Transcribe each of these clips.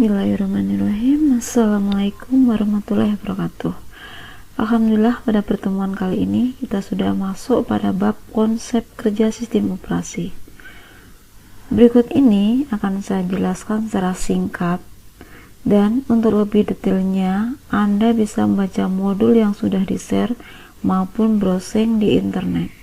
Bismillahirrahmanirrahim. Assalamualaikum warahmatullahi wabarakatuh. Alhamdulillah, pada pertemuan kali ini kita sudah masuk pada bab konsep kerja sistem operasi. Berikut ini akan saya jelaskan secara singkat, dan untuk lebih detailnya Anda bisa membaca modul yang sudah di-share maupun browsing di internet.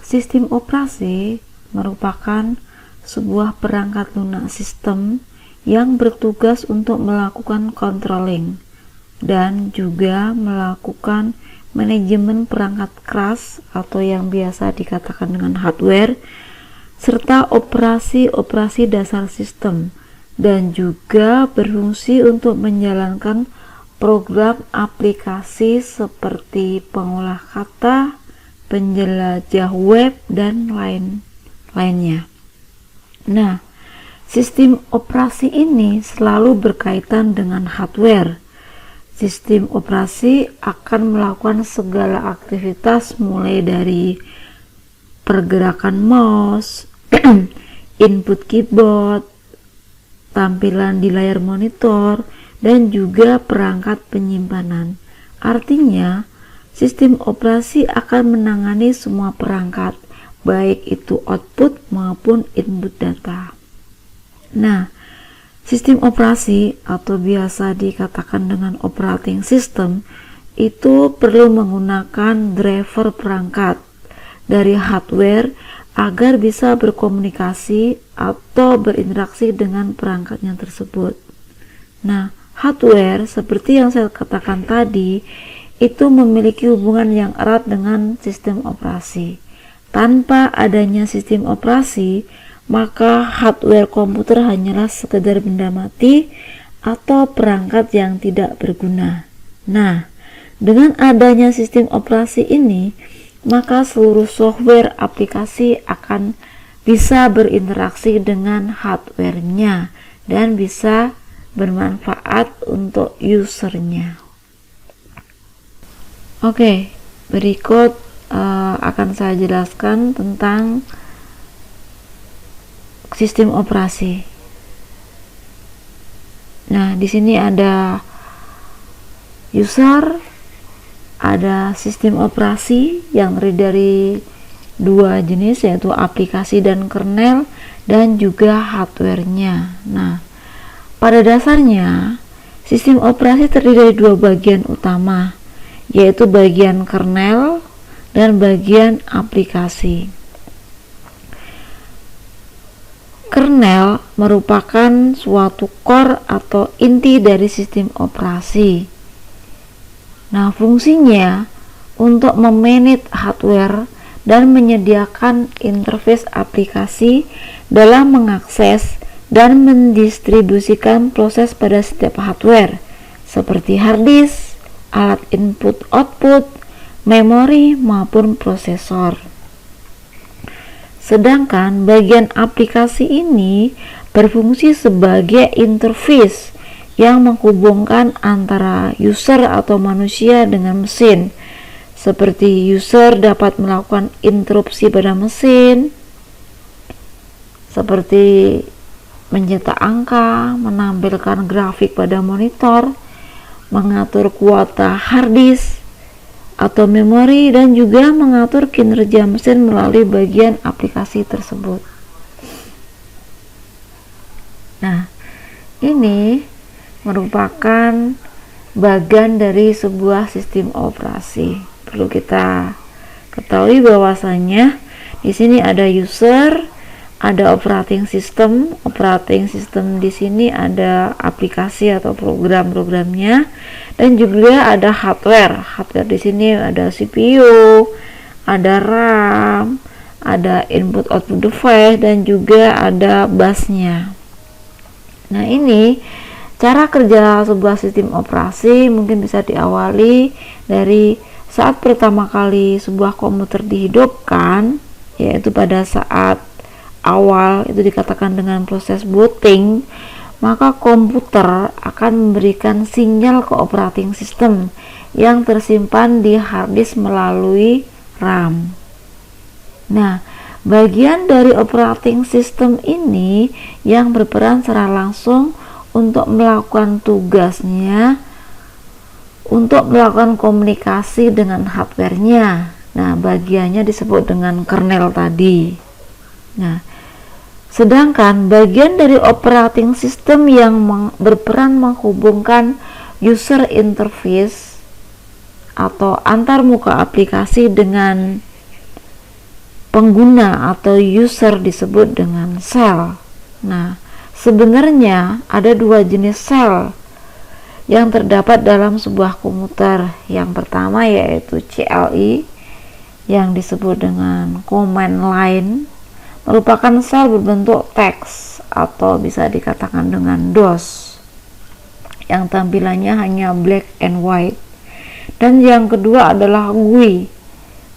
Sistem operasi merupakan sebuah perangkat lunak sistem yang bertugas untuk melakukan controlling dan juga melakukan manajemen perangkat keras atau yang biasa dikatakan dengan hardware, serta operasi-operasi dasar sistem, dan juga berfungsi untuk menjalankan program aplikasi seperti pengolah kata, penjelajah web, dan lainnya. Nah, sistem operasi ini selalu berkaitan dengan hardware. Sistem operasi akan melakukan segala aktivitas mulai dari pergerakan mouse, input keyboard, tampilan di layar monitor, dan juga perangkat penyimpanan. Artinya, sistem operasi akan menangani semua perangkat, baik itu output maupun input data. Nah, sistem operasi atau biasa dikatakan dengan operating system itu perlu menggunakan driver perangkat dari hardware agar bisa berkomunikasi atau berinteraksi dengan perangkatnya tersebut. Nah, hardware seperti yang saya katakan tadi itu memiliki hubungan yang erat dengan sistem operasi. Tanpa adanya sistem operasi, maka hardware komputer hanyalah sekedar benda mati atau perangkat yang tidak berguna. Nah, dengan adanya sistem operasi ini, maka seluruh software aplikasi akan bisa berinteraksi dengan hardware-nya dan bisa bermanfaat untuk usernya. Berikut akan saya jelaskan tentang sistem operasi. Nah, di sini ada user, ada sistem operasi yang terdiri dari dua jenis, yaitu aplikasi dan kernel, dan juga hardware-nya. Nah, pada dasarnya sistem operasi terdiri dari dua bagian utama, yaitu bagian kernel dan bagian aplikasi. Kernel merupakan suatu core atau inti dari sistem operasi. Nah, fungsinya untuk memanage hardware dan menyediakan interface aplikasi dalam mengakses dan mendistribusikan proses pada setiap hardware seperti hard disk, alat input-output, memori, maupun prosesor. Sedangkan bagian aplikasi ini berfungsi sebagai interface yang menghubungkan antara user atau manusia dengan mesin. Seperti user dapat melakukan interupsi pada mesin, seperti mencetak angka, menampilkan grafik pada monitor, mengatur kuota hard disk atau memori, dan juga mengatur kinerja mesin melalui bagian aplikasi tersebut. Nah, ini merupakan bagian dari sebuah sistem operasi. Perlu kita ketahui bahwasanya di sini ada user, ada operating system. Operating system di sini ada aplikasi atau program-programnya, dan juga ada hardware. Hardware di sini ada CPU, ada RAM, ada input output device, dan juga ada busnya. Nah, ini cara kerja sebuah sistem operasi mungkin bisa diawali dari saat pertama kali sebuah komputer dihidupkan, yaitu pada saat awal itu dikatakan dengan proses booting, maka komputer akan memberikan sinyal ke operating system yang tersimpan di hard disk melalui RAM. Nah, bagian dari operating system ini yang berperan secara langsung untuk melakukan tugasnya, untuk melakukan komunikasi dengan hardware-nya. Nah, bagiannya disebut dengan kernel tadi. Nah, sedangkan bagian dari operating system yang berperan menghubungkan user interface atau antarmuka aplikasi dengan pengguna atau user disebut dengan sel. Nah, sebenarnya ada dua jenis sel yang terdapat dalam sebuah komputer. Yang pertama yaitu CLI yang disebut dengan command line, merupakan sel berbentuk teks atau bisa dikatakan dengan DOS yang tampilannya hanya black and white. Dan yang kedua adalah GUI,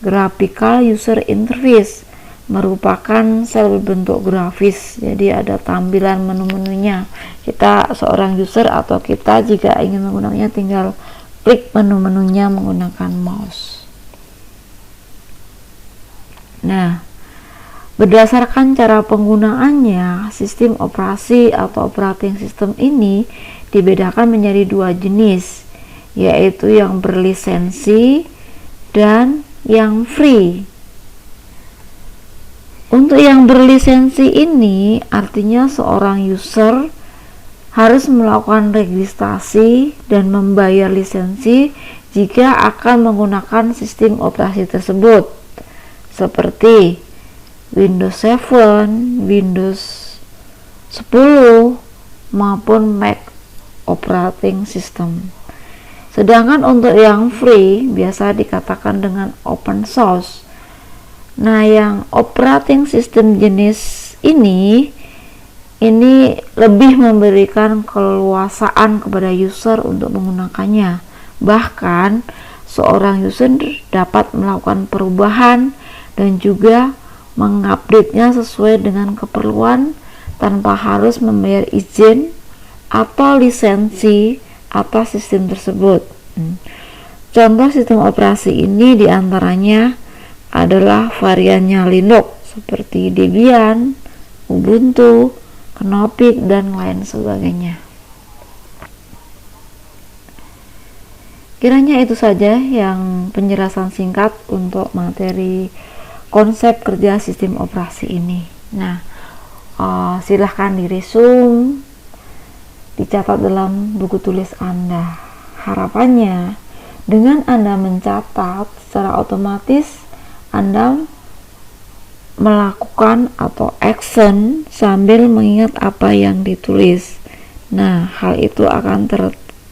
Graphical User Interface, merupakan sel berbentuk grafis, jadi ada tampilan menu-menunya. Kita seorang user atau kita jika ingin menggunakannya tinggal klik menu-menunya menggunakan mouse. Nah, berdasarkan cara penggunaannya, sistem operasi atau operating system ini dibedakan menjadi dua jenis, yaitu yang berlisensi dan yang free. Untuk yang berlisensi ini artinya seorang user harus melakukan registrasi dan membayar lisensi jika akan menggunakan sistem operasi tersebut, seperti Windows 7, Windows 10 maupun Mac operating system. Sedangkan untuk yang free biasa dikatakan dengan open source. Nah, yang operating system jenis ini lebih memberikan keleluasaan kepada user untuk menggunakannya. Bahkan seorang user dapat melakukan perubahan dan juga mengupdate-nya sesuai dengan keperluan tanpa harus membayar izin atau lisensi atas sistem tersebut. Contoh sistem operasi ini diantaranya adalah variannya Linux seperti Debian, Ubuntu, Knoppix, dan lain sebagainya. Kiranya itu saja yang penjelasan singkat untuk materi konsep kerja sistem operasi ini. Nah, silahkan diresum, dicatat dalam buku tulis Anda. Harapannya dengan Anda mencatat secara otomatis Anda melakukan atau action sambil mengingat apa yang ditulis. Nah, hal itu akan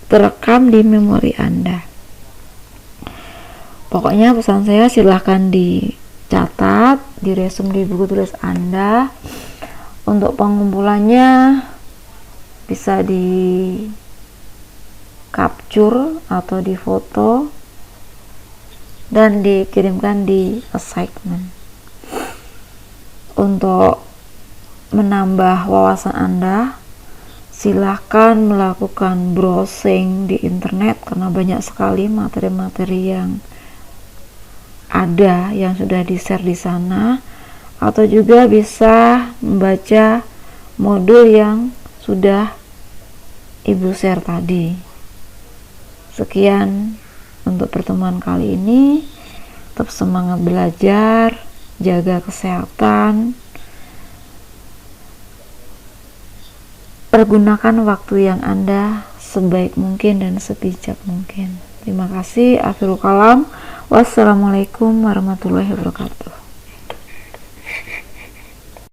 terekam di memori Anda. Pokoknya pesan saya silahkan dicatat, diresum di buku tulis Anda. Untuk pengumpulannya bisa di capture atau di foto dan dikirimkan di assignment. Untuk menambah wawasan Anda, silahkan melakukan browsing di internet karena banyak sekali materi-materi yang ada yang sudah di-share di sana, atau juga bisa membaca modul yang sudah Ibu share tadi. Sekian untuk pertemuan kali ini. Tetap semangat belajar, jaga kesehatan, pergunakan waktu yang Anda sebaik mungkin dan sebijak mungkin. Terima kasih. Akhirul kalam. Wassalamualaikum warahmatullahi wabarakatuh.